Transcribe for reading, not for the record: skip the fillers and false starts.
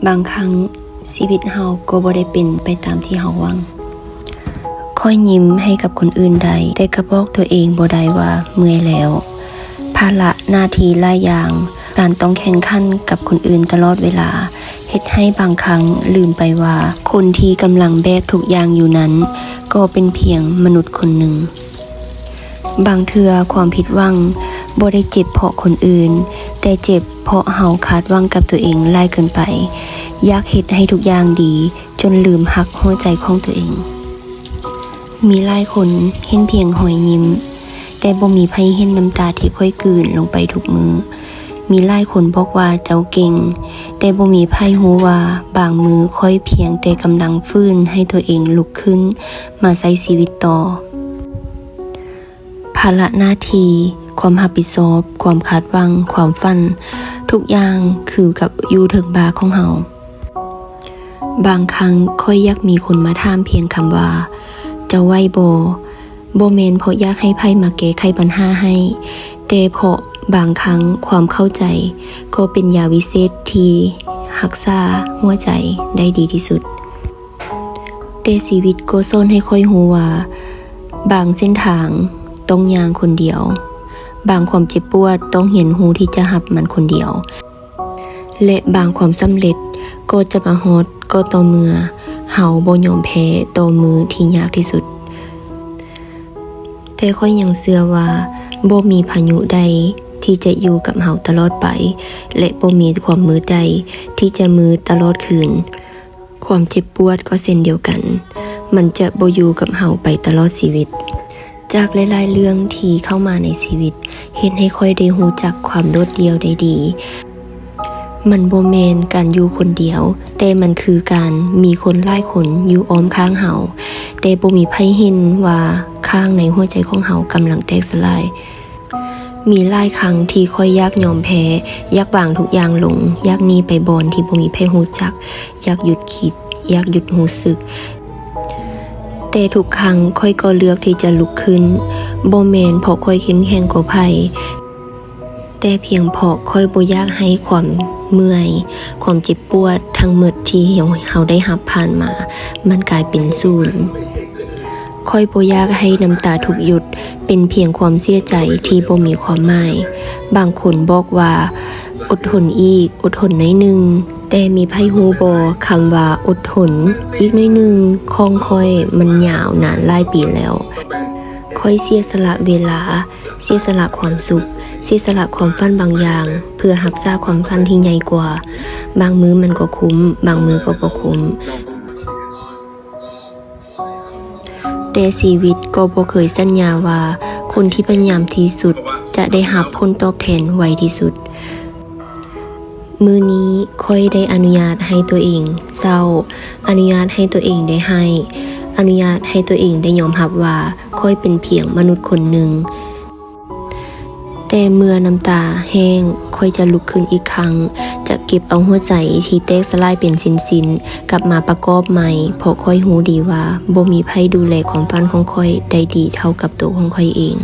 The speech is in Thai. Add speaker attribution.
Speaker 1: บางครั้งชีวิตเฮาก็บ่ได้เป็นไปตามที่เฮาหวังค่อยยิ้มให้กับคนอื่นได้แต่ก็บอกตัวเองบ่ได้ว่าเมื่อยแล้วภาระหน้าที่หลายอย่างการต้องแข่งขันกับคนอื่นตลอดเวลาเฮ็ดให้บางครั้งลืมไปว่าคนที่กำลังแบกทุกอย่างอยู่นั้นก็เป็นเพียงมนุษย์คนหนึ่งบางเทื่อความผิดหวังบ่ได้เจ็บเพราะคนอื่นแต่เจ็บเพราะเฮาคาดหวังกับตัวเองหลายเกินไปอยากเฮ็ดให้ทุกอย่างดีจนลืมหักหัวใจของตัวเองมีหลายคนเห็นเพียงหอยยิ้มแต่บ่มีไผเห็นน้ำตาที่ค่อยกลืนลงไปทุกมื้อมีหลายคนบอกว่าเจ้าเก่งแต่บ่มีไผรู้ว่าบางมื้อค่อยเพียงแต่กำลังฟื้นให้ตัวเองลุกขึ้นมาใช้ชีวิตต่อภาระหน้าที่ความรับผิดชอบความคาดหวังความฝันทุกอย่างคือกับอยู่ถึงบ่าของเฮาบางครั้งค่อยอยากมีคนมาถามเพียงคำว่าจะไหวบ่แม่นเพราะอยากให้ไผมาแก้ไขปัญหาให้แต่เพราะบางครั้งความเข้าใจก็เป็นยาวิเศษที่รักษาหัวใจได้ดีที่สุดแต่ชีวิตก็สอนให้ค่อยรู้ว่าบางเส้นทางต้องย่างคนเดียวบางความเจ็บปวดต้องเห็นหูที่จะรับมันคนเดียวและบางความสำเร็จก็จะมาฮอดก็ต่อเมื่อเฮาบ่ยอมแพ้ต่อมือที่ยากที่สุดแต่ค่อยยังเชื่อว่าบ่มีพายุใดที่จะอยู่กับเฮาตลอดไปและบ่มีความมืดใดที่จะมืดตลอดคืนความเจ็บปวดก็เช่นเดียวกันมันจะบ่อยู่กับเฮาไปตลอดชีวิตจากหลายๆเรื่องที่เข้ามาในชีวิตเฮ็ดให้ค่อยได้รู้จักความโดดเดี่ยวได้ดีมันบ่แม่นการอยู่คนเดียวแต่มันคือการมีคนหลายคนอยู่อ้อมข้างเฮาแต่บ่มีไผเห็นว่าข้างในหัวใจของเฮากำลังแตกสลายมีหลายครั้งที่ค่อยอยากยอมแพ้อยากวางทุกอย่างลงอยากหนีไปบ่อนที่บ่มีไผรู้จักอยากหยุดคิดอยากหยุดรู้สึกแต่ทุกครั้งค่อยก็เลือกที่จะลุกขึ้นบ่แม่นเพราะค่อยเข้มแข็งกว่าไผแต่เพียงเพราะค่อยบ่อยากให้ความเมื่อยความเจ็บปวดทั้งหมดที่เฮาได้รับผ่านมามันกลายเป็นศูนย์ค่อยบ่อยากให้น้ำตาทุกหยดเป็นเพียงความเสียใจที่บ่มีความหมายบางคนบอกว่าอดทนอีกอดทนหน่อยนึงแต่มีไผฮู้บ่คำว่าอดทนอีกหน่อยนึงของค่อยมันยาวนานหลายปีแล้วค่อยเสียสละเวลาเสียสละความสุขเสียสละความฝันบางอย่างเพื่อรักษาความฝันที่ใหญ่กว่าบางมื้อมันก็คุ้มบางมื้อก็บ่คุ้มแต่ชีวิตก็บ่เคยสัญญาว่าคนที่พยายามที่สุดจะได้รับผลตอบแทนไวที่สุดมื้อนี้ค่อยได้อนุญาตให้ตัวเองเศร้าอนุญาตให้ตัวเองได้ให้อนุญาตให้ตัวเองได้ยอมรับว่าค่อยเป็นเพียงมนุษย์คนหนึ่งแต่เมื่อน้ำตาแห้งค่อยจะลุกขึ้นอีกครั้งจะเก็บเอาหัวใจที่แตกสลายเป็นสิ้นๆกลับมาประกอบใหม่เพราะค่อยรู้ดีว่าบ่มีไผดูแลความฝันของค่อยได้ดีเท่ากับตัวของค่อยเอง